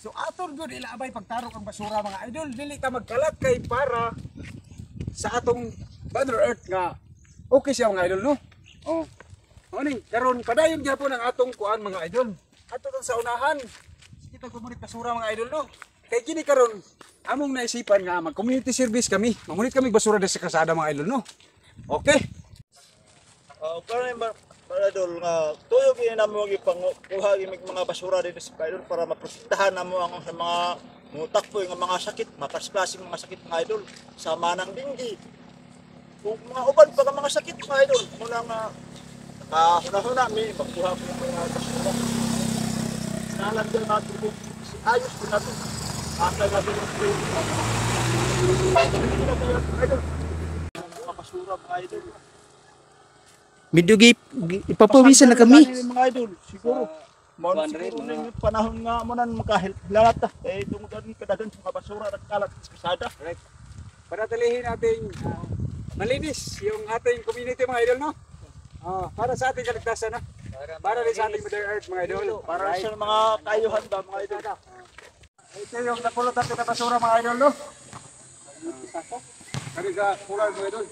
So aton gyud ilaabay pagtarok ang basura mga idol, dili ta magkalat kay para sa atong Mother Earth nga okay siya mga idol no. Oh. Ani karon padayon gyapon ang atong kuan mga idol. Ato sa unahan. Kita gumunit basura mga idol no. Kay kini karon among naisipan nga mag community service kami. Mangunit kami basura sa kalsada mga idol no. Okay. Karon para idol nga tuyo gyud namo gipanguha gimig mga basura dito sa idol para maprotektahan namo ang sa mga mutakpoy nga mga sakit, mapasplasing mga sakit mga idol sa manang dinggi. Kung mga uban pa mga sakit mga idol, muna nga huna-huna mi pagkuha ko ng mga basura. Nalan din natin kung ayos ko natin. Asa natin yung idol. Mga basura mga idol. Midugi ipapawisan na kami. Mga idol, siguro. Mao siguro ning panahon nga mo nan makahilat ta. Kay tungod kadagan sa mga basura at kalat sa kalsada. Right. Panatilihin natin malinis yung ating community mga idol no. Para sa ating kaligtasan na. Para rin sa ating Mother Earth mga idol. Para sa mga kayuhan ba mga idol. Ito yung napulot natin na basura mga idol no. Kani sa pulan mga idol.